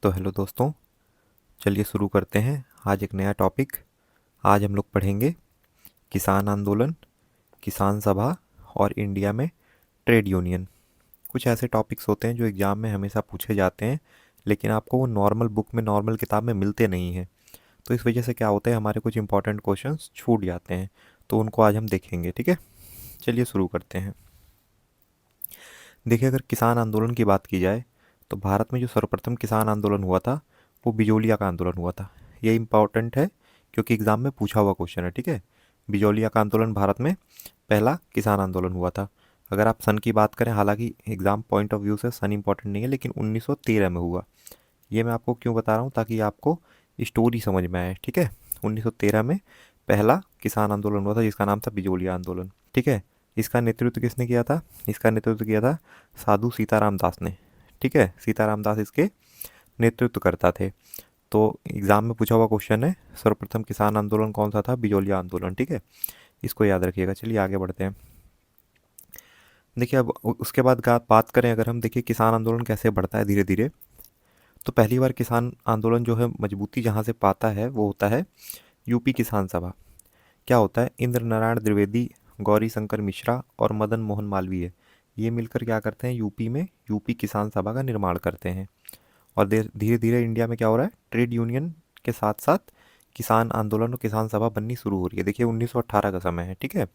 तो हेलो दोस्तों, चलिए शुरू करते हैं आज एक नया टॉपिक। आज हम लोग पढ़ेंगे किसान आंदोलन, किसान सभा और इंडिया में ट्रेड यूनियन। कुछ ऐसे टॉपिक्स होते हैं जो एग्ज़ाम में हमेशा पूछे जाते हैं, लेकिन आपको वो नॉर्मल बुक में, नॉर्मल किताब में मिलते नहीं हैं। तो इस वजह से क्या होता है, हमारे कुछ इंपॉर्टेंट क्वेश्चंस छूट जाते हैं। तो उनको आज हम देखेंगे, ठीक है। चलिए शुरू करते हैं। देखिए, अगर किसान आंदोलन की बात की जाए तो भारत में जो सर्वप्रथम किसान आंदोलन हुआ था वो बिजोलिया का आंदोलन हुआ था। ये इम्पॉर्टेंट है क्योंकि एग्ज़ाम में पूछा हुआ क्वेश्चन है, ठीक है। बिजोलिया का आंदोलन भारत में पहला किसान आंदोलन हुआ था। अगर आप सन की बात करें, हालांकि एग्ज़ाम पॉइंट ऑफ व्यू से सन इम्पॉर्टेंट नहीं है, लेकिन 1913 में हुआ। ये मैं आपको क्यों बता रहा हूँ, ताकि आपको स्टोरी समझ में आए, ठीक है। 1913 में पहला किसान आंदोलन हुआ था जिसका नाम था बिजोलिया आंदोलन, ठीक है। इसका नेतृत्व किसने किया था? इसका नेतृत्व किया था साधु सीताराम दास ने, ठीक है। सीताराम दास इसके नेतृत्व करता थे। तो एग्ज़ाम में पूछा हुआ क्वेश्चन है, सर्वप्रथम किसान आंदोलन कौन सा था? बिजोलिया आंदोलन, ठीक है। इसको याद रखिएगा। चलिए आगे बढ़ते हैं। देखिए, अब उसके बाद बात करें, अगर हम देखिए किसान आंदोलन कैसे बढ़ता है धीरे धीरे, तो पहली बार किसान आंदोलन जो है मजबूती जहाँ से पाता है वो होता है यूपी किसान सभा। क्या होता है? इंद्र नारायण द्विवेदी, गौरी शंकर मिश्रा और मदन मोहन मालवीय, ये मिलकर क्या करते हैं, यूपी में यूपी किसान सभा का निर्माण करते हैं। और धीरे धीरे इंडिया में क्या हो रहा है, ट्रेड यूनियन के साथ साथ किसान आंदोलन और किसान सभा बननी शुरू हो रही है। देखिए 1918 का समय है, ठीक है।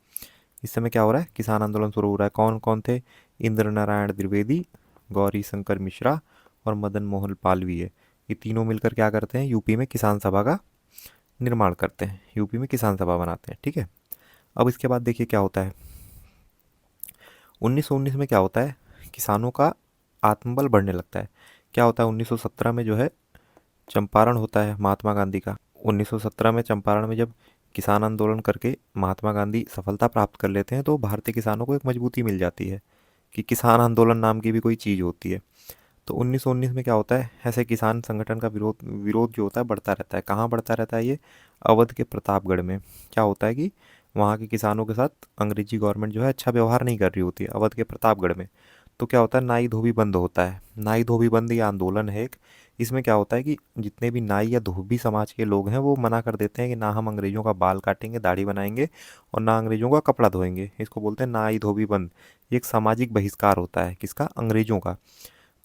इस समय क्या हो रहा है, किसान आंदोलन शुरू हो रहा है। कौन कौन थे? इंद्र नारायण द्विवेदी, गौरी शंकर मिश्रा और मदन मोहन मालवीय, ये तीनों मिलकर क्या करते हैं, यूपी में किसान सभा का निर्माण करते हैं, यूपी में किसान सभा बनाते हैं, ठीक है। अब इसके बाद देखिए क्या होता है, 1919 में क्या होता है, किसानों का आत्मबल बढ़ने लगता है। क्या होता है, 1917 में जो है चंपारण होता है महात्मा गांधी का। 1917 में चंपारण में जब किसान आंदोलन करके महात्मा गांधी सफलता प्राप्त कर लेते हैं तो भारतीय किसानों को एक मजबूती मिल जाती है कि किसान आंदोलन नाम की भी कोई चीज़ होती है। तो 1919 में क्या होता है, ऐसे किसान संगठन का विरोध विरोध जो होता है बढ़ता रहता है। कहाँ बढ़ता रहता है ये? अवध के प्रतापगढ़ में। क्या होता है कि वहाँ के किसानों के साथ अंग्रेजी गवर्नमेंट जो है अच्छा व्यवहार नहीं कर रही होती है, अवध के प्रतापगढ़ में। तो क्या होता है, नाई धोबी बंद होता है। नाई धोबी बंद ये आंदोलन है एक। इसमें क्या होता है कि जितने भी नाई या धोबी समाज के लोग हैं वो मना कर देते हैं कि ना हम अंग्रेजों का बाल काटेंगे, दाढ़ी बनाएंगे और ना अंग्रेजों का कपड़ा धोएंगे। इसको बोलते हैं नाई धोबी बंद। ये एक सामाजिक बहिष्कार होता है, किसका? अंग्रेजों का।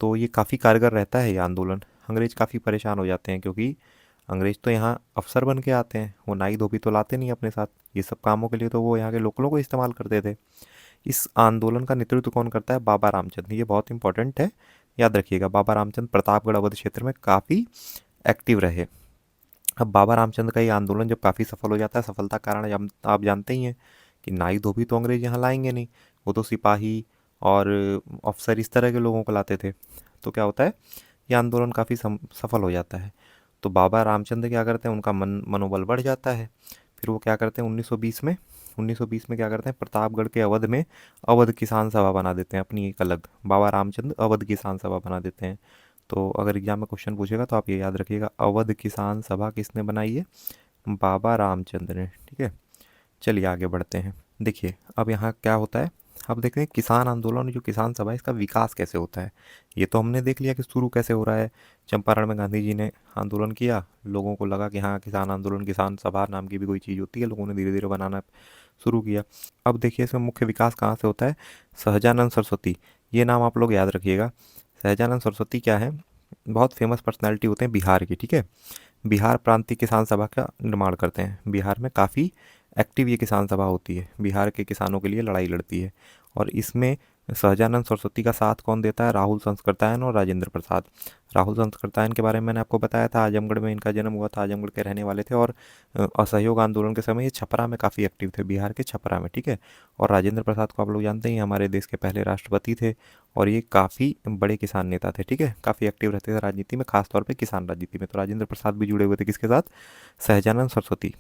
तो ये काफ़ी कारगर रहता है ये आंदोलन। अंग्रेज काफ़ी परेशान हो जाते हैं क्योंकि अंग्रेज तो यहाँ अफसर बन के आते हैं, वो नाई धोबी तो लाते नहीं अपने साथ। ये सब कामों के लिए तो वो यहाँ के लोकलों को इस्तेमाल करते थे। इस आंदोलन का नेतृत्व कौन करता है? बाबा रामचंद्र। ये बहुत इंपॉर्टेंट है, याद रखिएगा। बाबा रामचंद्र प्रतापगढ़ अवध क्षेत्र में काफ़ी एक्टिव रहे। अब बाबा रामचंद्र का ये आंदोलन जब काफ़ी सफल हो जाता है, सफलता का कारण आप जानते ही हैं कि नाई धोबी तो अंग्रेज यहाँ लाएंगे नहीं, वो तो सिपाही और अफसर इस तरह के लोगों को लाते थे। तो क्या होता है, ये आंदोलन काफ़ी सफल हो जाता है। तो बाबा रामचंद्र क्या करते हैं, उनका मनोबल बढ़ जाता है। फिर वो क्या करते हैं, 1920 में क्या करते हैं, प्रतापगढ़ के अवध में अवध किसान सभा बना देते हैं अपनी एक अलग। बाबा रामचंद्र अवध किसान सभा बना देते हैं। तो अगर एग्जाम में क्वेश्चन पूछेगा तो आप ये याद रखिएगा, अवध किसान सभा किसने बनाई है? बाबा रामचंद्र ने, ठीक है। चलिए आगे बढ़ते हैं। देखिए अब यहाँ क्या होता है, अब देखते हैं किसान आंदोलन जो किसान सभा है इसका विकास कैसे होता है। ये तो हमने देख लिया कि शुरू कैसे हो रहा है। चंपारण में गांधी जी ने आंदोलन किया, लोगों को लगा कि हाँ किसान आंदोलन, किसान सभा नाम की भी कोई चीज़ होती है, लोगों ने धीरे धीरे बनाना शुरू किया। अब देखिए इसमें मुख्य विकास कहाँ से होता है, सहजानंद सरस्वती, ये नाम आप लोग याद रखिएगा। सहजानंद सरस्वती क्या है, बहुत फेमस पर्सनैलिटी होते हैं बिहार की, ठीक है। बिहार प्रांतीय किसान सभा का निर्माण करते हैं। बिहार में काफ़ी एक्टिव ये किसान सभा होती है, बिहार के किसानों के लिए लड़ाई लड़ती है। और इसमें सहजानंद सरस्वती का साथ कौन देता है? राहुल संस्कृतायन और राजेंद्र प्रसाद। राहुल संस्कृतायन के बारे में मैंने आपको बताया था, आजमगढ़ में इनका जन्म हुआ था, आजमगढ़ के रहने वाले थे। और असहयोग आंदोलन के समय ये छपरा में काफ़ी एक्टिव थे, बिहार के छपरा में, ठीक है। और राजेंद्र प्रसाद को आप लोग जानते ही हैं, हमारे देश के पहले राष्ट्रपति थे और ये काफ़ी बड़े किसान नेता थे, ठीक है। काफ़ी एक्टिव रहते थे राजनीति में, खासतौर पर किसान राजनीति में। तो राजेंद्र प्रसाद भी जुड़े हुए थे किसके साथ? सहजानंद सरस्वती,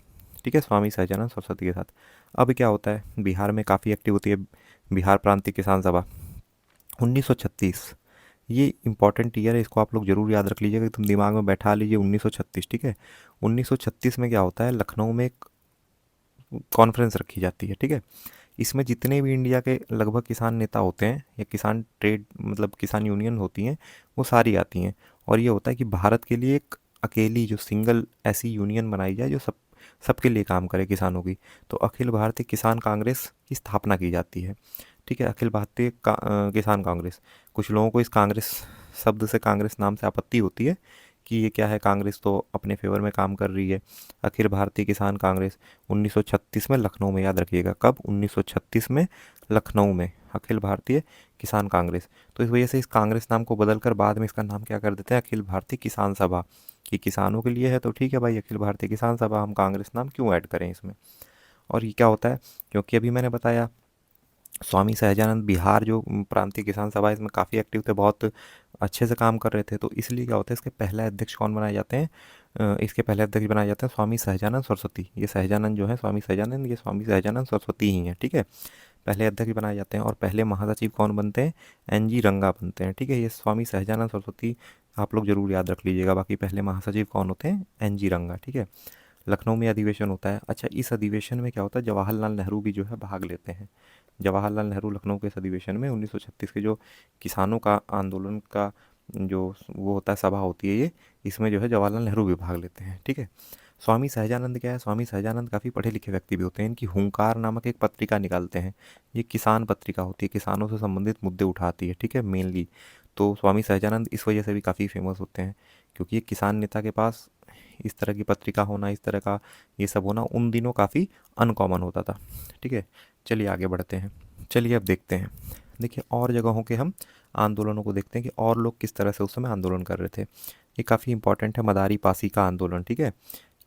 ठीक है, स्वामी सहजानंद सरस्वती के साथ। अब क्या होता है, बिहार में काफ़ी एक्टिव होती है बिहार प्रांतीय किसान सभा। 1936, ये इंपॉर्टेंट ईयर है, इसको आप लोग जरूर याद रख लीजिएगा, तुम दिमाग में बैठा लीजिए 1936, ठीक है। 1936 में क्या होता है, लखनऊ में एक कॉन्फ्रेंस रखी जाती है, ठीक है। इसमें जितने भी इंडिया के लगभग किसान नेता होते हैं या किसान ट्रेड मतलब किसान यूनियन होती हैं वो सारी आती हैं। और ये होता है कि भारत के लिए एक अकेली जो सिंगल ऐसी यूनियन बनाई जाए जो सबके लिए काम करे किसानों की। तो अखिल भारतीय किसान कांग्रेस की स्थापना की जाती है। ठीक है, अखिल भारतीय किसान कांग्रेस। कुछ लोगों को इस कांग्रेस शब्द से, कांग्रेस नाम से आपत्ति होती है कि ये क्या है, कांग्रेस तो अपने फेवर में काम कर रही है। अखिल भारतीय किसान कांग्रेस 1936 में लखनऊ में, याद रखिएगा कब, 1936 में लखनऊ में अखिल भारतीय किसान कांग्रेस। तो इस वजह से इस कांग्रेस नाम को बदलकर बाद में इसका नाम क्या कर देते हैं, अखिल भारतीय किसान सभा। कि किसानों के लिए है तो ठीक है भाई, अखिल भारतीय किसान सभा, हम कांग्रेस नाम क्यों ऐड करें इसमें। और ये क्या होता है, क्योंकि अभी मैंने बताया स्वामी सहजानंद बिहार जो प्रांतीय किसान सभा, इसमें काफ़ी एक्टिव थे, बहुत अच्छे से काम कर रहे थे। तो इसलिए क्या होता है, इसके पहले अध्यक्ष कौन बनाए जाते हैं, इसके पहले अध्यक्ष बनाए जाते हैं स्वामी सहजानंद सरस्वती। ये सहजानंद जो है, स्वामी सहजानंद, ये स्वामी सहजानंद सरस्वती ही हैं। ठीक है, पहले अध्यक्ष बनाए जाते हैं। और पहले महासचिव कौन बनते हैं, एन जी रंगा बनते हैं। ठीक है, ये स्वामी सहजानंद सरस्वती आप लोग जरूर याद रख लीजिएगा। बाकी पहले महासचिव कौन होते हैं, एन जी रंगा। ठीक है, लखनऊ में अधिवेशन होता है। अच्छा, इस अधिवेशन में क्या होता है, जवाहरलाल नेहरू भी जो है भाग लेते हैं। जवाहरलाल नेहरू लखनऊ के इस अधिवेशन में 1936 के जो किसानों का आंदोलन का जो वो होता है, सभा होती है ये, इसमें जो है जवाहरलाल नेहरू भी भाग लेते हैं। ठीक है, स्वामी सहजानंद क्या है, स्वामी सहजानंद काफ़ी पढ़े लिखे व्यक्ति भी होते हैं। इनकी हुंकार नामक एक पत्रिका निकालते हैं। ये किसान पत्रिका होती है, किसानों से संबंधित मुद्दे उठाती है। ठीक है, मेनली तो स्वामी सहजानंद इस वजह से भी काफ़ी फेमस होते हैं, क्योंकि एक किसान नेता के पास इस तरह की पत्रिका होना, इस तरह का ये सब होना उन दिनों काफ़ी अनकॉमन होता था। ठीक है, चलिए आगे बढ़ते हैं। चलिए अब देखते हैं, देखिए और जगहों के हम आंदोलनों को देखते हैं कि और लोग किस तरह से उस समय आंदोलन कर रहे थे। ये काफ़ी इंपॉर्टेंट है, मदारी पासी का आंदोलन। ठीक है,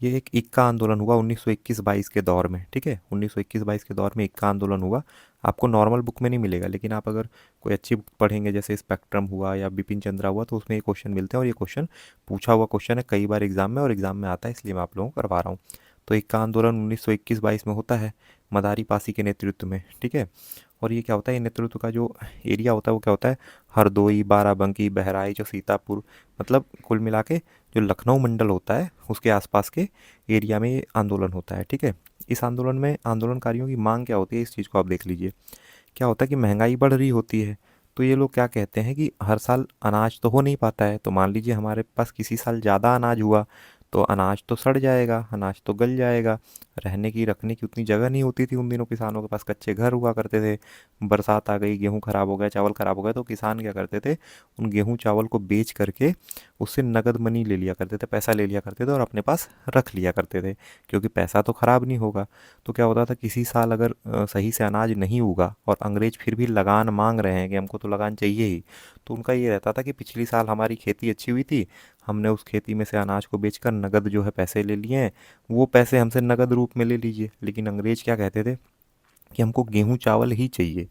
ये एक इक्का आंदोलन हुआ 1921-22 के दौर में। ठीक है, 1921-22 के दौर में इक्का आंदोलन हुआ। आपको नॉर्मल बुक में नहीं मिलेगा, लेकिन आप अगर कोई अच्छी बुक पढ़ेंगे, जैसे स्पेक्ट्रम हुआ या बिपिन चंद्रा हुआ, तो उसमें ये क्वेश्चन मिलते हैं। और ये क्वेश्चन पूछा हुआ क्वेश्चन है कई बार एग्जाम में, और एग्जाम में आता है, इसलिए मैं आप लोगों को करवा रहा हूँ। तो इक्का आंदोलन 1921-22 में होता है मदारी पासी के नेतृत्व में। ठीक है, और ये क्या होता है, ये नेतृत्व का जो एरिया होता है वो क्या होता है, हरदोई, बाराबंकी, बहराइच और सीतापुर, मतलब कुल मिला के जो लखनऊ मंडल होता है उसके आसपास के एरिया में ये आंदोलन होता है। ठीक है, इस आंदोलन में आंदोलनकारियों की मांग क्या होती है, इस चीज़ को आप देख लीजिए। क्या होता है कि महंगाई बढ़ रही होती है, तो ये लोग क्या कहते हैं कि हर साल अनाज तो हो नहीं पाता है। तो मान लीजिए हमारे पास किसी साल ज़्यादा अनाज हुआ, तो अनाज तो सड़ जाएगा, अनाज तो गल जाएगा। रहने की, रखने की उतनी जगह नहीं होती थी उन दिनों किसानों के पास, कच्चे घर हुआ करते थे। बरसात आ गई, गेहूँ ख़राब हो गया, चावल ख़राब हो गया, तो किसान क्या करते थे, उन गेहूँ चावल को बेच करके उससे नगद मनी ले लिया करते थे, पैसा ले लिया करते थे और अपने पास रख लिया करते थे, क्योंकि पैसा तो ख़राब नहीं होगा। तो क्या होता था, किसी साल अगर सही से अनाज नहीं उगा और अंग्रेज फिर भी लगान मांग रहे हैं कि हमको तो लगान चाहिए ही, तो उनका ये रहता था कि पिछली साल हमारी खेती अच्छी हुई थी, हमने उस खेती में से अनाज को बेचकर नगद जो है पैसे ले लिए हैं, वो पैसे हमसे नगद रूप में ले लीजिए। लेकिन अंग्रेज क्या कहते थे कि हमको गेहूँ चावल ही चाहिए,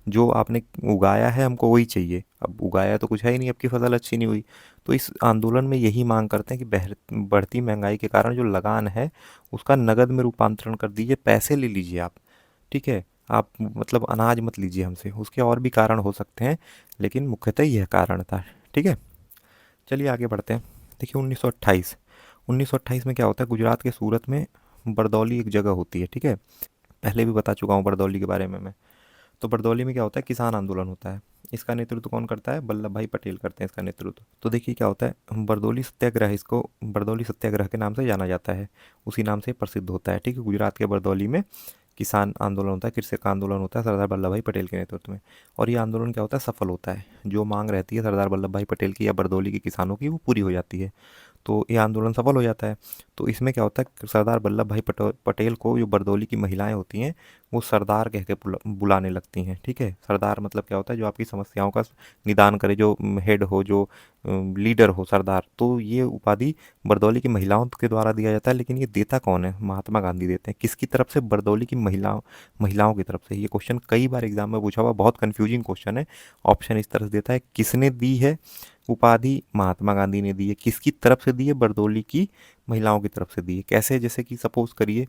जो आपने उगाया है हमको वही चाहिए। अब उगाया तो कुछ है ही नहीं, आपकी फसल अच्छी नहीं हुई। तो इस आंदोलन में यही मांग करते हैं कि बढ़ती महंगाई के कारण जो लगान है उसका नगद में रूपांतरण कर दीजिए, पैसे ले लीजिए आप। ठीक है, आप मतलब अनाज मत लीजिए हमसे। उसके और भी कारण हो सकते हैं, लेकिन मुख्यतः यह कारण था। ठीक है, चलिए आगे बढ़ते हैं। देखिए 1928 में क्या होता है, गुजरात के सूरत में बरदौली एक जगह होती है। ठीक है, पहले भी बता चुका हूँ बरदौली के बारे में मैं। तो बरदौली में क्या होता है, किसान आंदोलन होता है। इसका नेतृत्व कौन करता है, वल्लभ भाई पटेल करते हैं इसका नेतृत्व। तो देखिए क्या होता है, बरदौली सत्याग्रह, इसको बरदौली सत्याग्रह के नाम से जाना जाता है, उसी नाम से प्रसिद्ध होता है। ठीक है, गुजरात के बरदौली में किसान आंदोलन होता है, कृषक आंदोलन होता है सरदार वल्लभ भाई पटेल के नेतृत्व में। और ये आंदोलन क्या होता है, सफल होता है। जो मांग रहती है सरदार वल्लभ भाई पटेल की या बरदौली के किसानों की, वो पूरी हो जाती है। तो ये आंदोलन सफल हो जाता है। तो इसमें क्या होता है, सरदार वल्लभ भाई पटेल को जो बरदौली की महिलाएं होती हैं वो सरदार कह के बुलाने लगती हैं। ठीक है, सरदार मतलब क्या होता है, जो आपकी समस्याओं का निदान करे, जो हेड हो, जो लीडर हो, सरदार। तो ये उपाधि बरदौली की महिलाओं के द्वारा दिया जाता है। लेकिन ये देता कौन है, महात्मा गांधी देते हैं। किसकी तरफ से, बरदौली की महिलाओं की तरफ से। ये क्वेश्चन कई बार एग्जाम में पूछा हुआ, बहुत कंफ्यूजिंग क्वेश्चन है। ऑप्शन इस तरह से देता है, किसने दी है उपाधि, महात्मा गांधी ने दी है। किसकी तरफ से दी है, बरदौली की महिलाओं की तरफ से दी है। कैसे, जैसे कि सपोज करिए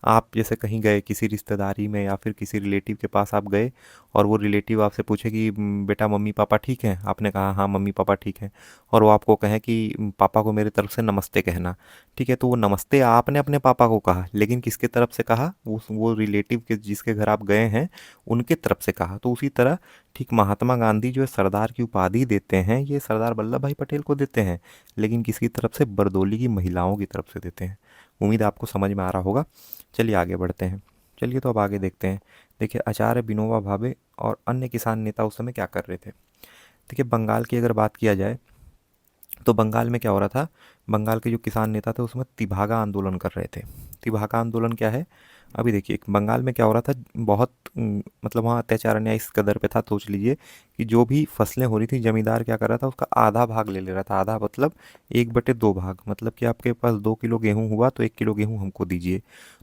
आप जैसे कहीं गए किसी रिश्तेदारी में या फिर किसी रिलेटिव के पास आप गए, और वो रिलेटिव आपसे पूछे कि बेटा मम्मी पापा ठीक हैं, आपने कहा हाँ मम्मी पापा ठीक हैं, और वो आपको कहें कि पापा को मेरे तरफ से नमस्ते कहना। ठीक है, तो वो नमस्ते आपने अपने पापा को कहा, लेकिन किसके तरफ से कहा, वो रिलेटिव के जिसके घर आप गए हैं उनके तरफ से कहा। तो उसी तरह ठीक महात्मा गांधी जो है सरदार की उपाधि देते हैं, ये सरदार वल्लभ भाई पटेल को देते हैं, लेकिन किसकी तरफ से? बरदोली की महिलाओं की तरफ से देते हैं। उम्मीद है आपको समझ में आ रहा होगा। चलिए आगे बढ़ते हैं। चलिए तो अब आगे देखते हैं। देखिए आचार्य विनोबा भावे और अन्य किसान नेता उस समय क्या कर रहे थे। देखिए बंगाल की अगर बात किया जाए तो बंगाल में क्या हो रहा था, बंगाल के जो किसान नेता थे उसमें तिभागा आंदोलन कर रहे थे। तिभागा आंदोलन क्या है? अभी देखिए बंगाल में क्या हो रहा था, बहुत मतलब वहाँ अत्याचार अन्याय इस कदर पे था, सोच लीजिए कि जो भी फसलें हो रही थी जमींदार क्या कर रहा था, उसका आधा भाग ले रहा था। आधा मतलब 1/2 भाग, मतलब कि आपके पास 2 किलो गेहूँ हुआ तो 1 किलो गेहूँ हमको दीजिए।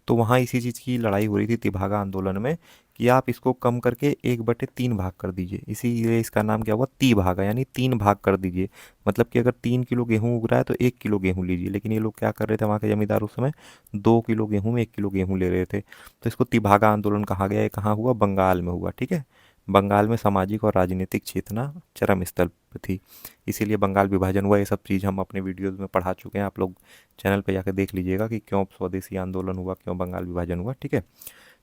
तो वहाँ इसी चीज़ की लड़ाई हो रही थी तिभागा आंदोलन में, कि आप इसको कम करके 1/3 भाग कर दीजिए। इसीलिए इसका नाम क्या हुआ, तिभागा, यानी 3 भाग कर दीजिए। मतलब कि अगर 3 किलो गेहूँ उग रहा है तो 1 किलो गेहूँ लीजिए। लेकिन ये लोग क्या कर रहे थे, वहाँ के जमींदार उस समय 2 किलो गेहूँ में 1 किलो गेहूँ ले रहे थे। तो इसको तिभागा आंदोलन कहा गया। ये कहाँ हुआ? बंगाल में हुआ। ठीक है, बंगाल में सामाजिक और राजनीतिक चेतना चरम स्तर पर थी, इसीलिए बंगाल विभाजन हुआ। ये सब चीज़ हम अपने वीडियोज़ में पढ़ा चुके हैं, आप लोग चैनल पे जाकर देख लीजिएगा कि क्यों स्वदेशी आंदोलन हुआ, क्यों बंगाल विभाजन हुआ। ठीक है,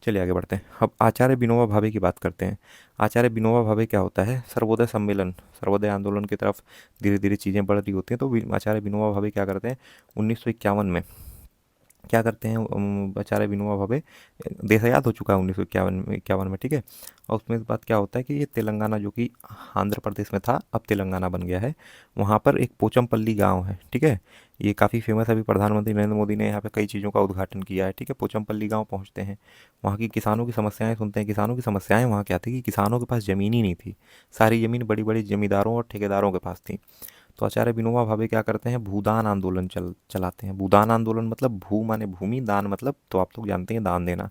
चलिए आगे बढ़ते हैं। अब आचार्य विनोबा भावे की बात करते हैं। आचार्य विनोबा भावे क्या होता है, सर्वोदय सम्मेलन, सर्वोदय आंदोलन की तरफ धीरे धीरे चीज़ें बढ़ रही होती हैं, तो आचार्य विनोबा भावे क्या करते हैं, 1951 में क्या करते हैं, आचार्य विनोबा भावे, देश आज़ाद हो चुका है 1951 में। ठीक है, और उसमें इस बात क्या होता है कि ये तेलंगाना, जो कि आंध्र प्रदेश में था अब तेलंगाना बन गया है, वहाँ पर एक पोचमपल्ली गांव है। ठीक है, ये काफ़ी फेमस है। अभी प्रधानमंत्री नरेंद्र मोदी ने यहाँ पे कई चीज़ों का उद्घाटन किया है। ठीक है, पोचमपल्ली गांव पहुँचते हैं, वहाँ की किसानों की समस्याएं सुनते हैं। किसानों की समस्याएं वहाँ क्या थी कि किसानों के पास ज़मीन ही नहीं थी, सारी ज़मीन बड़ी बड़ी जमींदारों और ठेकेदारों के पास थी। तो आचार्य विनोबा भावे क्या करते हैं, भूदान आंदोलन चलाते हैं। भूदान आंदोलन मतलब भू माने भूमि, दान मतलब तो आप लोग जानते हैं दान देना।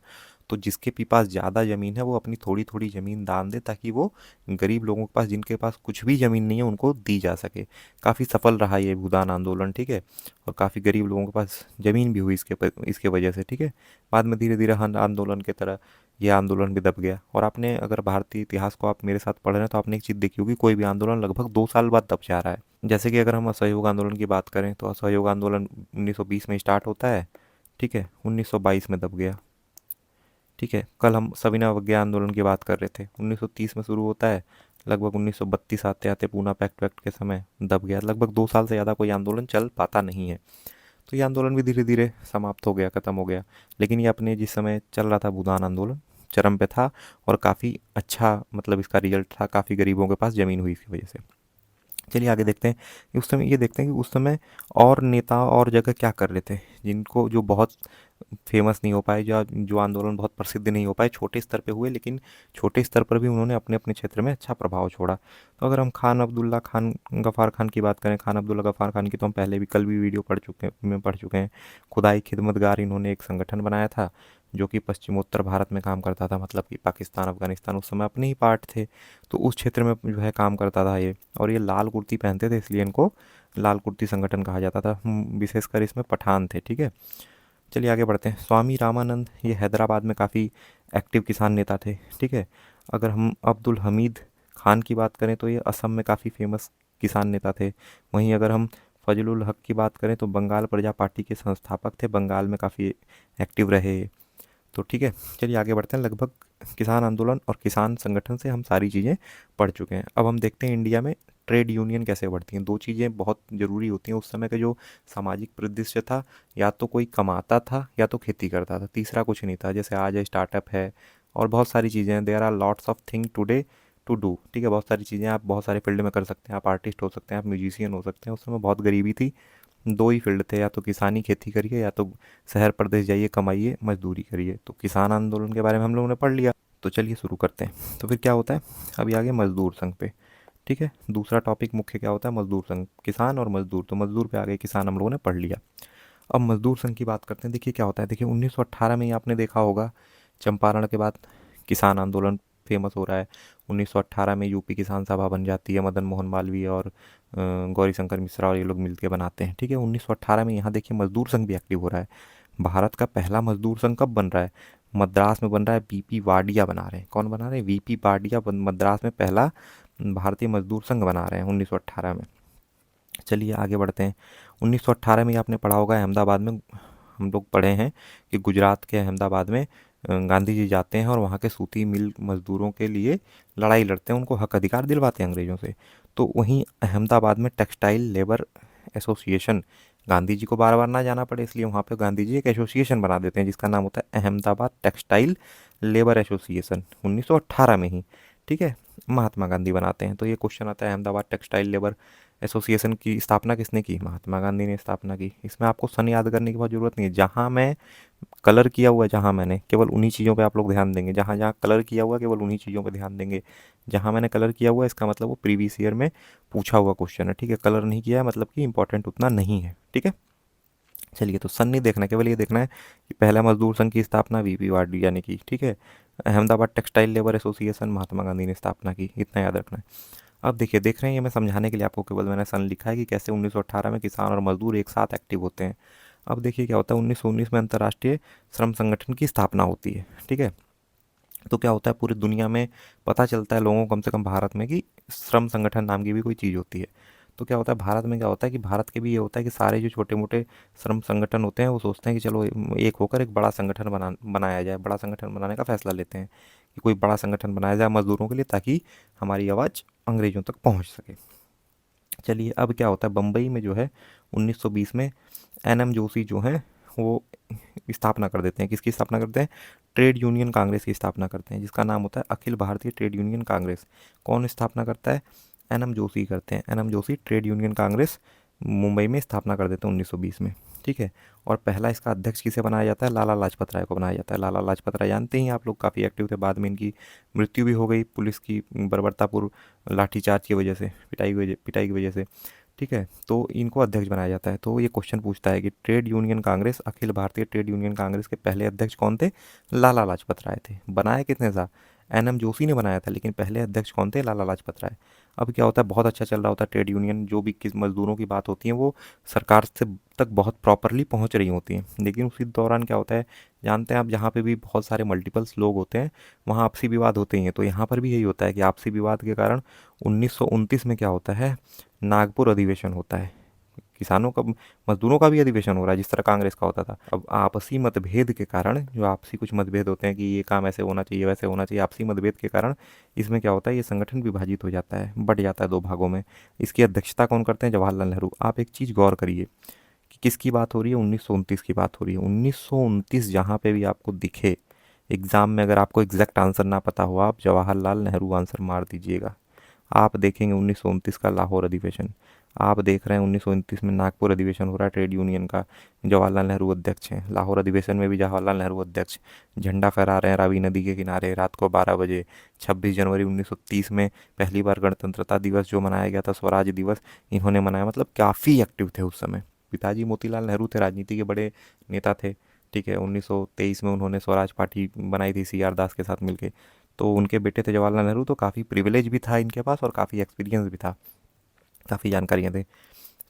तो जिसके भी पास ज़्यादा ज़मीन है वो अपनी थोड़ी थोड़ी ज़मीन दान दे, ताकि वो गरीब लोगों के पास, जिनके पास कुछ भी ज़मीन नहीं है, उनको दी जा सके। काफ़ी सफल रहा ये भूदान आंदोलन। ठीक है, और काफ़ी गरीब लोगों के पास ज़मीन भी हुई इसके वजह से। ठीक है, बाद में धीरे धीरे आंदोलन की तरह ये आंदोलन भी दब गया। और आपने अगर भारतीय इतिहास को आप मेरे साथ पढ़ रहे हैं तो आपने एक चीज़ देखी होगी, कोई भी आंदोलन लगभग 2 साल बाद दब जा रहा है। जैसे कि अगर हम असहयोग आंदोलन की बात करें तो असहयोग आंदोलन 1920 में स्टार्ट होता है। ठीक है, 1922 में दब गया। ठीक है, कल हम सविनय अवज्ञा आंदोलन की बात कर रहे थे, 1930 में शुरू होता है, लगभग 1932 आते आते पूना पैक्ट वैक्ट के समय दब गया। लगभग 2 साल से ज़्यादा कोई आंदोलन चल पाता नहीं है। तो ये आंदोलन भी धीरे धीरे समाप्त हो गया, ख़त्म हो गया। लेकिन ये अपने जिस समय चल रहा था भूदान आंदोलन, चरम पे था, और काफ़ी अच्छा मतलब इसका रिजल्ट था, काफ़ी गरीबों के पास ज़मीन हुई इसकी वजह से। चलिए आगे देखते हैं कि उस समय, ये देखते हैं कि उस समय और नेता और जगह क्या कर रहे थे, जिनको जो बहुत फेमस नहीं हो पाए, जो जो आंदोलन बहुत प्रसिद्ध नहीं हो पाए, छोटे स्तर पे हुए, लेकिन छोटे स्तर पर भी उन्होंने अपने अपने क्षेत्र में अच्छा प्रभाव छोड़ा। तो अगर हम खान अब्दुल्ला खान गफ़ार खान की बात करें, खान अब्दुल्ला गफ़ार खान की तो हम पहले भी कल भी वीडियो पढ़ चुके हैं। खुदाई खिदमतगार इन्होंने एक संगठन बनाया था, जो कि पश्चिमोत्तर भारत में काम करता था, मतलब कि पाकिस्तान अफगानिस्तान उस समय अपने ही पार्ट थे। तो उस क्षेत्र में जो है काम करता था ये, और ये लाल कुर्ती पहनते थे, इसलिए इनको लाल कुर्ती संगठन कहा जाता था। विशेषकर इसमें पठान थे। ठीक है, चलिए आगे बढ़ते हैं। स्वामी रामानंद, ये हैदराबाद में काफ़ी एक्टिव किसान नेता थे। ठीक है, अगर हम अब्दुल हमीद खान की बात करें तो ये असम में काफ़ी फेमस किसान नेता थे। वहीं अगर हम फजलुल हक की बात करें तो बंगाल प्रजा पार्टी के संस्थापक थे, बंगाल में काफ़ी एक्टिव रहे। तो ठीक है, चलिए आगे बढ़ते हैं। लगभग किसान आंदोलन और किसान संगठन से हम सारी चीज़ें पढ़ चुके हैं। अब हम देखते हैं इंडिया में ट्रेड यूनियन कैसे बढ़ती हैं। दो चीज़ें बहुत ज़रूरी होती हैं उस समय का जो सामाजिक परिदृश्य था, या तो कोई कमाता था या तो खेती करता था, तीसरा कुछ नहीं था। जैसे आज स्टार्टअप है और बहुत सारी चीज़ें हैं, there are lots of thing today to do. ठीक है, बहुत सारी चीज़ें आप बहुत सारे फील्ड में कर सकते हैं। आप आर्टिस्ट हो सकते हैं, आप म्यूजिशियन हो सकते हैं। उस समय बहुत गरीबी थी, दो ही फील्ड थे, या तो किसानी खेती करिए, या तो शहर प्रदेश जाइए कमाइए मजदूरी करिए। तो किसान आंदोलन के बारे में हम लोगों ने पढ़ लिया, तो चलिए शुरू करते हैं। तो फिर क्या होता है, अभी आगे मजदूर संघ पे। ठीक है, दूसरा टॉपिक मुख्य क्या होता है, मजदूर संघ, किसान और मजदूर। तो मजदूर पे आ गए, किसान हम लोगों ने पढ़ लिया। अब मजदूर संघ की बात करते हैं। देखिए क्या होता है, देखिए 1918 में ही आपने देखा होगा, चंपारण के बाद किसान आंदोलन फेमस हो रहा है। 1918 में यूपी किसान सभा बन जाती है, मदन मोहन मालवीय और गौरी शंकर मिश्रा और ये लोग मिलकर बनाते हैं। ठीक है, 1918 में यहाँ देखिए मजदूर संघ भी एक्टिव हो रहा है। भारत का पहला मजदूर संघ कब बन रहा है, मद्रास में बन रहा है। वीपी वाडिया बना रहे हैं, कौन बना रहे हैं, वीपी वाडिया मद्रास में पहला भारतीय मजदूर संघ बना रहे हैं 1918 में। चलिए आगे बढ़ते हैं। 1918 में आपने पढ़ा होगा, अहमदाबाद में हम लोग पढ़े हैं कि गुजरात के अहमदाबाद में गांधी जी जाते हैं और वहाँ के सूती मिल मजदूरों के लिए लड़ाई लड़ते हैं, उनको हक अधिकार दिलवाते हैं अंग्रेज़ों से। तो वहीं अहमदाबाद में textile labour association, Gandhi ji को बार बार ना जाना पड़े इसलिए वहाँ पे गांधी जी एक एसोसिएशन बना देते हैं जिसका नाम होता है अहमदाबाद टेक्सटाइल लेबर एसोसिएशन, 1918 में ही। ठीक है, महात्मा गांधी बनाते हैं। तो ये क्वेश्चन आता है, अहमदाबाद टेक्सटाइल लेबर एसोसिएशन की स्थापना किसने की? महात्मा गांधी ने स्थापना की। इसमें आपको सन याद करने की बहुत ज़रूरत नहीं है। जहाँ मैं कलर किया हुआ है, जहाँ मैंने, केवल उन्हीं चीज़ों पे आप लोग ध्यान देंगे। जहाँ जहाँ कलर किया हुआ है केवल उन्हीं चीज़ों पे ध्यान देंगे। जहाँ मैंने कलर किया हुआ है इसका मतलब वो प्रीवियस ईयर में पूछा हुआ क्वेश्चन है। ठीक है, कलर नहीं किया है मतलब कि इंपॉर्टेंट उतना नहीं है। ठीक है, चलिए, तो सन नहीं देखना, केवल ये देखना है कि पहला मजदूर संघ की स्थापना वीपी वाडी ने की। ठीक है, Ahmedabad textile labour association Mahatma Gandhi ने स्थापना की, इतना याद रखना है। अब देखिए, देख रहे हैं, ये मैं समझाने के लिए आपको केवल मैंने सन लिखा है कि कैसे 1918 में किसान और मजदूर एक साथ एक्टिव होते हैं। अब देखिए क्या होता है, 1919 में अंतर्राष्ट्रीय श्रम संगठन की स्थापना होती है। ठीक है, तो क्या होता है, पूरी दुनिया में पता चलता है लोगों को, कम से कम भारत में, कि श्रम संगठन नाम की भी कोई चीज़ होती है। तो क्या होता है, भारत में क्या होता है कि भारत के भी ये होता है कि सारे जो छोटे मोटे श्रम संगठन होते हैं वो सोचते हैं कि चलो एक होकर एक बड़ा संगठन बनाया जाए। बड़ा संगठन बनाने का फैसला लेते हैं कि कोई बड़ा संगठन बनाया जाए मजदूरों के लिए, ताकि हमारी आवाज़ अंग्रेज़ों तक पहुंच सके। चलिए, अब क्या होता है, बम्बई में जो है 1920 में एन एम जोशी जो हैं वो स्थापना कर देते हैं। किसकी स्थापना करते हैं? ट्रेड यूनियन कांग्रेस की स्थापना करते हैं, जिसका नाम होता है अखिल भारतीय ट्रेड यूनियन कांग्रेस। कौन स्थापना करता है? एन एम जोशी करते हैं। N M Joshi Trade Union Congress Mumbai में स्थापना कर देते हैं 1920 में। ठीक है, और पहला इसका अध्यक्ष किसे बनाया जाता है? लाला लाजपत राय को बनाया जाता है। लाला लाजपत राय जानते ही आप लोग, काफ़ी एक्टिव थे। बाद में इनकी मृत्यु भी हो गई पुलिस की बर्बरतापूर्व लाठीचार्ज की वजह से, पिटाई की वजह से। ठीक है, तो इनको अध्यक्ष बनाया जाता है। तो ये क्वेश्चन पूछता है कि trade Union Congress, Akhil Bharatiya trade Union Congress के पहले अध्यक्ष कौन थे? लाला लाजपत राय थे। बनाया किसने था? एन एम जोशी ने बनाया था, लेकिन पहले अध्यक्ष कौन थे? लाला लाजपत राय। अब क्या होता है, बहुत अच्छा चल रहा होता है ट्रेड यूनियन, जो भी किस मजदूरों की बात होती है वो सरकार से तक बहुत प्रॉपरली पहुंच रही होती हैं। लेकिन उसी दौरान क्या होता है, जानते हैं आप, जहाँ पे भी बहुत सारे मल्टीपल्स लोग होते हैं वहाँ आपसी विवाद होते ही हैं। तो यहाँ पर भी यही होता है कि आपसी विवाद के कारण 1929 में क्या होता है, नागपुर अधिवेशन होता है। किसानों का, मजदूरों का भी अधिवेशन हो रहा है, जिस तरह कांग्रेस का होता था। अब आपसी मतभेद के कारण, जो आपसी कुछ मतभेद होते हैं कि ये काम ऐसे होना चाहिए, वैसे होना चाहिए, आपसी मतभेद के कारण इसमें क्या होता है, ये संगठन विभाजित हो जाता है, बट जाता है दो भागों में। इसकी अध्यक्षता कौन करते हैं? जवाहरलाल नेहरू। आप एक चीज़ गौर करिए कि किसकी बात हो रही है? 1929 की बात हो रही है। 1929 जहाँ पे भी आपको दिखे एग्जाम में, अगर आपको एग्जैक्ट आंसर ना पता हो, आप जवाहरलाल नेहरू आंसर मार दीजिएगा। आप देखेंगे 1929 का लाहौर अधिवेशन, आप देख रहे हैं 1929 में नागपुर अधिवेशन हो रहा है ट्रेड यूनियन का, जवाहरलाल नेहरू अध्यक्ष हैं। लाहौर अधिवेशन में भी जवाहरलाल नेहरू अध्यक्ष, झंडा फहरा रहे हैं रावी नदी के किनारे रात को 12 बजे। 26 जनवरी 1930 में पहली बार गणतंत्रता दिवस जो मनाया गया था, स्वराज दिवस, इन्होंने मनाया। मतलब काफ़ी एक्टिव थे उस समय। पिताजी मोतीलाल नेहरू थे, राजनीति के बड़े नेता थे। ठीक है, 1923 में उन्होंने स्वराज पार्टी बनाई थी सी आर दास के साथ मिलके। तो उनके बेटे थे जवाहरलाल नेहरू, तो काफ़ी प्रिविलेज भी था इनके पास और काफ़ी एक्सपीरियंस भी था, काफ़ी जानकारियाँ थी।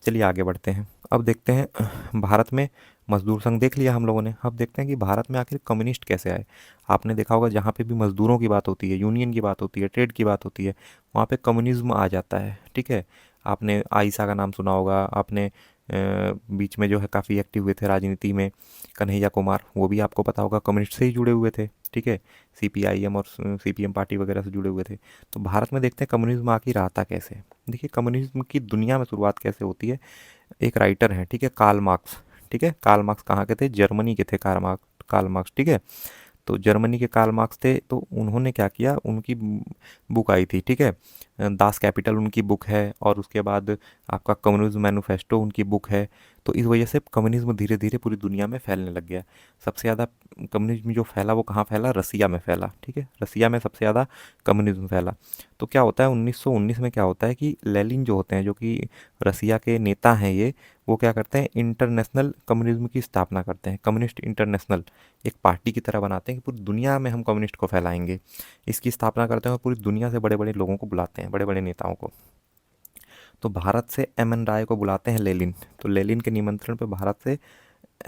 चलिए आगे बढ़ते हैं। अब देखते हैं भारत में मजदूर संघ देख लिया हम लोगों ने। अब देखते हैं कि भारत में आखिर कम्युनिस्ट कैसे आए। आपने देखा होगा जहाँ पे भी मजदूरों की बात होती है, यूनियन की बात होती है, ट्रेड की बात होती है, वहाँ पे कम्युनिज्म आ जाता है। ठीक है, आपने आइसा का नाम सुना होगा, आपने बीच में जो है काफ़ी एक्टिव हुए थे राजनीति में, कन्हैया कुमार, वो भी आपको पता होगा कम्युनिस्ट से ही जुड़े हुए थे। ठीक है, सीपीआईएम और सीपीएम पार्टी वगैरह से जुड़े हुए थे। तो भारत में देखते हैं कम्युनिज्म आखिर आता कैसे। देखिए, कम्युनिज्म की दुनिया में शुरुआत कैसे होती है। एक राइटर हैं, ठीक है, कार्ल मार्क्स। ठीक है, कार्ल मार्क्स कहाँ के थे? जर्मनी के थे कार्ल मार्क्स। ठीक है, तो जर्मनी के कार्ल मार्क्स थे। तो उन्होंने क्या किया, उनकी बुक आई थी। ठीक है, दास कैपिटल उनकी बुक है, और उसके बाद आपका कम्युनिज्म मैनिफेस्टो उनकी बुक है। तो इस वजह से कम्युनिज्म धीरे धीरे पूरी दुनिया में फैलने लग गया। सबसे ज़्यादा कम्युनिज्म जो फैला वो कहाँ फैला? रसिया में फैला। ठीक है, रसिया में सबसे ज़्यादा कम्युनिज्म फैला। तो क्या होता है 1919 में, क्या होता है कि लेनिन जो होते हैं, जो कि रसिया के नेता हैं, ये वो क्या करते हैं, इंटरनेशनल कम्युनिज्म की स्थापना करते हैं। कम्युनिस्ट इंटरनेशनल एक पार्टी की तरह बनाते हैं कि पूरी दुनिया में हम कम्युनिस्ट को फैलाएंगे। इसकी स्थापना करते हैं और पूरी दुनिया से बड़े बड़े लोगों को बुलाते हैं, बड़े बड़े नेताओं को। तो भारत से एम एन राय को बुलाते हैं लेनिन। तो लेनिन के निमंत्रण पर भारत से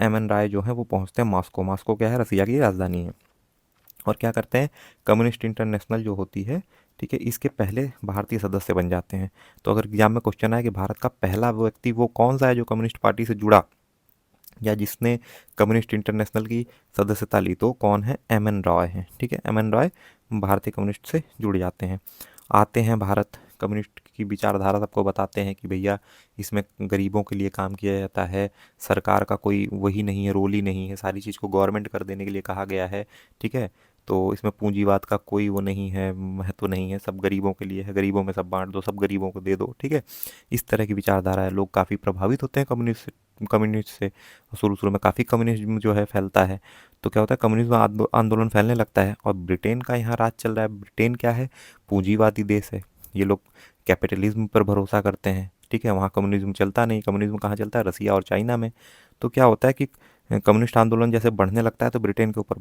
एम एन राय जो है वो पहुंचते हैं मॉस्को। मॉस्को क्या है? रसिया की राजधानी है। और क्या करते हैं, कम्युनिस्ट इंटरनेशनल जो होती है, ठीक है, इसके पहले भारतीय सदस्य बन जाते हैं। तो अगर एग्जाम में क्वेश्चन आए कि भारत का पहला व्यक्ति वो कौन सा है जो कम्युनिस्ट पार्टी से जुड़ा, या जिसने कम्युनिस्ट इंटरनेशनल की सदस्यता ली तो कौन है, एम एन रॉय हैं। ठीक है, एम एन रॉय भारतीय कम्युनिस्ट से जुड़ जाते हैं, आते हैं भारत, कम्युनिस्ट की विचारधारा सबको बताते हैं कि भैया इसमें गरीबों के लिए काम किया जाता है, सरकार का कोई वही नहीं है, रोल ही नहीं है, सारी चीज़ को गवर्नमेंट कर देने के लिए कहा गया है। ठीक है, तो इसमें पूंजीवाद का कोई वो नहीं है, महत्व नहीं है, सब गरीबों के लिए है, गरीबों में सब बांट दो, सब गरीबों को दे दो। ठीक है, इस तरह की विचारधारा है, लोग काफ़ी प्रभावित होते हैं कम्युनिस्ट से। शुरू शुरू में काफ़ी कम्युनिज्म जो है फैलता है, तो क्या होता है, कम्युनिज्म आंदोलन फैलने लगता है और ब्रिटेन का यहाँ राज चल रहा है। ब्रिटेन क्या है, पूंजीवादी देश है, ये लोग कैपिटलिज्म पर भरोसा करते हैं। ठीक है, वहाँ कम्युनिज्म चलता नहीं, कम्युनिज्म कहाँ चलता है, रसिया और चाइना में। तो क्या होता है कि कम्युनिस्ट आंदोलन जैसे बढ़ने लगता है तो ब्रिटेन के ऊपर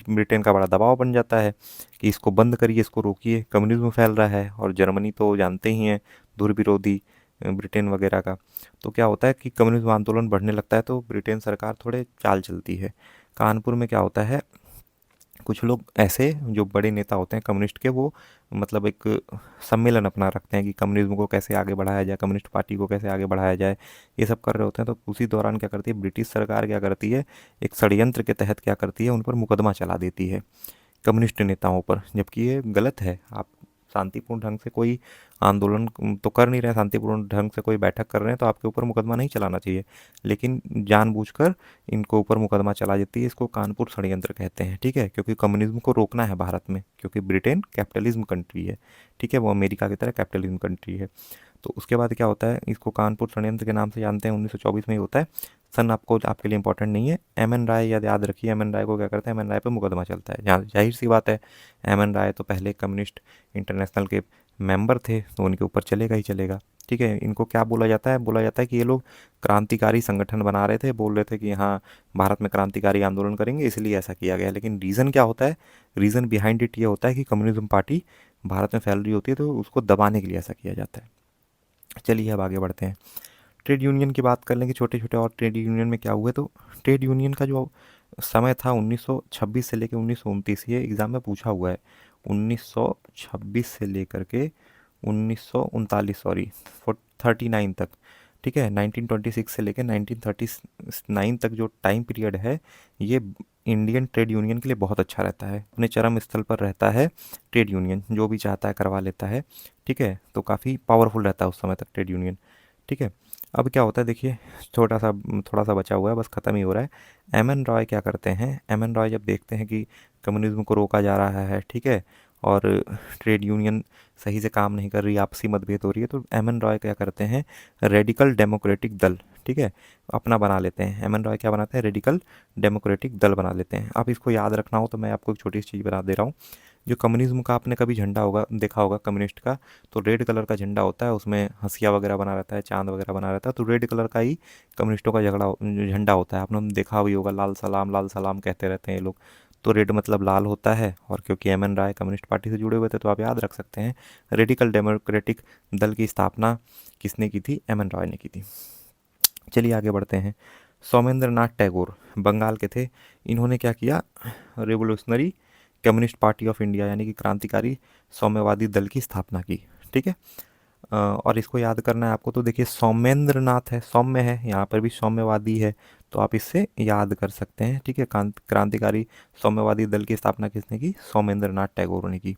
ब्रिटेन का बड़ा दबाव बन जाता है कि इसको बंद करिए, इसको रोकिए, कम्युनिज्म फैल रहा है। और जर्मनी तो जानते ही हैं, धुर विरोधी ब्रिटेन वगैरह का। तो क्या होता है कि कम्युनिज्म आंदोलन बढ़ने लगता है तो ब्रिटेन सरकार थोड़े चाल चलती है। कानपुर में क्या होता है, कुछ लोग ऐसे जो बड़े नेता होते हैं कम्युनिस्ट के, वो मतलब एक सम्मेलन अपना रखते हैं कि कम्युनिज्म को कैसे आगे बढ़ाया जाए, कम्युनिस्ट पार्टी को कैसे आगे बढ़ाया जाए, ये सब कर रहे होते हैं। तो उसी दौरान क्या करती है ब्रिटिश सरकार, क्या करती है, एक षड्यंत्र के तहत क्या करती है, उन पर मुकदमा चला देती है, कम्युनिस्ट नेताओं पर। जबकि ये गलत है, आप शांतिपूर्ण ढंग से कोई आंदोलन तो कर नहीं रहे हैं, शांतिपूर्ण ढंग से कोई बैठक कर रहे हैं, तो आपके ऊपर मुकदमा नहीं चलाना चाहिए। लेकिन जानबूझकर इनको ऊपर मुकदमा चला देती है, इसको कानपुर षड्यंत्र कहते हैं। ठीक है, क्योंकि कम्युनिज्म को रोकना है भारत में, क्योंकि ब्रिटेन कैपिटलिज्म कंट्री है। ठीक है, वो अमेरिका की तरह कैपिटलिज्म कंट्री है। तो उसके बाद क्या होता है, इसको कानपुर षड्यंत्र के नाम से जानते हैं, 1924 में ही होता है। सन आपको आपके लिए इंपॉर्टेंट नहीं है। एम एन राय याद रखिए, एम एन राय को क्या करते हैं, एम एन राय पे मुकदमा चलता है। जहाँ जाहिर सी बात है, एम एन राय तो पहले कम्युनिस्ट इंटरनेशनल के मेंबर थे, तो उनके ऊपर चलेगा ही चलेगा। ठीक है, इनको क्या बोला जाता है, बोला जाता है कि ये लोग क्रांतिकारी संगठन बना रहे थे, बोल रहे थे कि हाँ भारत में क्रांतिकारी आंदोलन करेंगे, इसलिए ऐसा किया गया। लेकिन रीज़न क्या होता है, रीज़न बिहाइंड इट ये होता है कि कम्युनिज्म पार्टी भारत में फैल रही होती है, तो उसको दबाने के लिए ऐसा किया जाता है। चलिए अब आगे बढ़ते हैं, ट्रेड यूनियन की बात कर लेंगे, छोटे छोटे और ट्रेड यूनियन में क्या हुए। तो ट्रेड यूनियन का जो समय था 1926 से लेकर 1929, ये एग्ज़ाम में पूछा हुआ है, 1926 से लेकर के 1939, सॉरी 39 तक। ठीक है, 1926 से लेकर 1939 तक जो टाइम पीरियड है, ये इंडियन ट्रेड यूनियन के लिए बहुत अच्छा रहता है, अपने चरम स्थल पर रहता है। ट्रेड यूनियन जो भी चाहता है करवा लेता है। ठीक है, तो काफ़ी पावरफुल रहता है उस समय तक ट्रेड यूनियन। ठीक है, अब क्या होता है देखिए, छोटा सा थोड़ा सा बचा हुआ है, बस ख़त्म ही हो रहा है। एम एन रॉय क्या करते हैं, एम एन रॉय जब देखते हैं कि कम्युनिज्म को रोका जा रहा है, ठीक है, और ट्रेड यूनियन सही से काम नहीं कर रही, आपसी मतभेद हो रही है, तो एम एन रॉय क्या करते हैं, रेडिकल डेमोक्रेटिक दल, ठीक है, अपना बना लेते हैं। एम एन रॉय क्या बनाते हैं, रेडिकल डेमोक्रेटिक दल बना लेते हैं। आप इसको याद रखना हो तो मैं आपको एक छोटी सी चीज़ बता दे रहा हूँ। जो कम्युनिज्म का आपने कभी झंडा होगा देखा होगा कम्युनिस्ट का, तो रेड कलर का झंडा होता है, उसमें हंसिया वगैरह बना रहता है, चांद वगैरह बना रहता है, तो रेड कलर का ही कम्युनिस्टों का झंडा होता है। आपने देखा भी होगा, लाल सलाम कहते रहते हैं ये लोग। तो रेड मतलब लाल होता है, और क्योंकि एम एन राय कम्युनिस्ट पार्टी से जुड़े हुए थे, तो आप याद रख सकते हैं रेडिकल डेमोक्रेटिक दल की स्थापना किसने की थी, एम एन रॉय ने की थी। चलिए आगे बढ़ते हैं। सौमेंद्र नाथ टैगोर बंगाल के थे, इन्होंने क्या किया, revolutionary communist party of India यानी कि क्रांतिकारी सौम्यवादी दल की स्थापना की। ठीक है, और इसको याद करना है आपको, तो देखिए सौमेंद्र नाथ है, सौम्य है, यहाँ पर भी सौम्यवादी है, तो आप इससे याद कर सकते हैं। ठीक है, क्रांतिकारी सौम्यवादी दल की स्थापना किसने की, सौमेंद्र नाथ टैगोर ने की।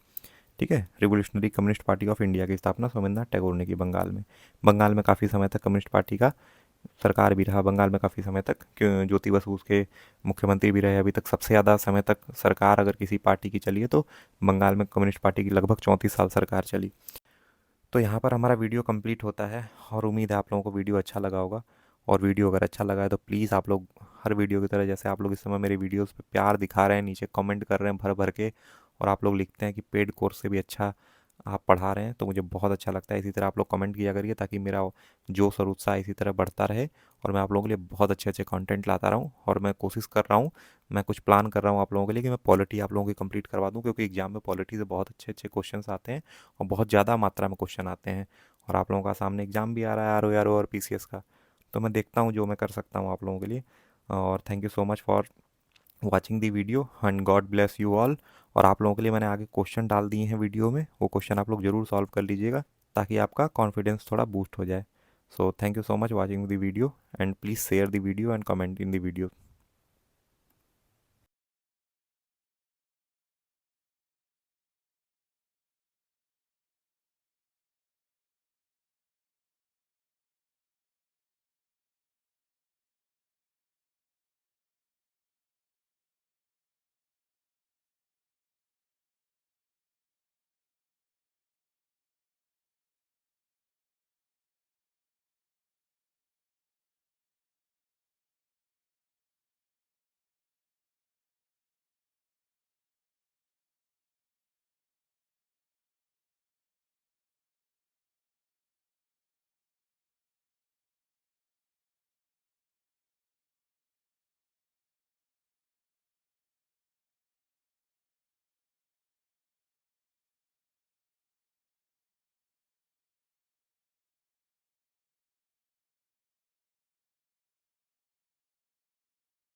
ठीक है, revolutionary communist party of India की स्थापना सौमेंद्र नाथ टैगोर ने की बंगाल में। बंगाल में काफ़ी समय तक कम्युनिस्ट पार्टी का सरकार भी रहा, बंगाल में काफ़ी समय तक, क्यों ज्योति बसु उसके मुख्यमंत्री भी रहे। अभी तक सबसे ज़्यादा समय तक सरकार अगर किसी पार्टी की चली है तो बंगाल में कम्युनिस्ट पार्टी की लगभग 34 साल सरकार चली। तो यहाँ पर हमारा वीडियो कंप्लीट होता है, और उम्मीद है आप लोगों को वीडियो अच्छा लगा होगा। और वीडियो अगर अच्छा लगा है तो प्लीज़ आप लोग हर वीडियो की तरह, जैसे आप लोग इस समय मेरे वीडियोस पे प्यार दिखा रहे हैं, नीचे कमेंट कर रहे हैं भर भर के, और आप लोग लिखते हैं कि पेड कोर्स से भी अच्छा आप पढ़ा रहे हैं, तो मुझे बहुत अच्छा लगता है। इसी तरह आप लोग कमेंट किया करिए, ताकि मेरा जोश और उत्साह इसी तरह बढ़ता रहे, और मैं आप लोगों के लिए बहुत अच्छे अच्छे कंटेंट लाता रहूँ। और मैं कोशिश कर रहा हूँ, मैं कुछ प्लान कर रहा हूँ आप लोगों के लिए कि मैं पॉलिटी आप लोगों की कंप्लीट करवा दूँ, क्योंकि एग्जाम में पॉलिटी से बहुत अच्छे अच्छे क्वेश्चन आते हैं, और बहुत ज़्यादा मात्रा में क्वेश्चन आते हैं। और आप लोगों का सामने एग्ज़ाम भी आ रहा है, आर ओ और पीसीएस का, तो मैं देखता हूँ जो मैं कर सकता हूँ आप लोगों के लिए। और thank you so much for watching the video, and God bless you all. और आप लोगों के लिए मैंने आगे क्वेश्चन डाल दिए हैं वीडियो में, वो क्वेश्चन आप लोग ज़रूर सॉल्व कर लीजिएगा, ताकि आपका कॉन्फिडेंस थोड़ा बूस्ट हो जाए। So thank you so much watching the video, and please share the video and comment in the video.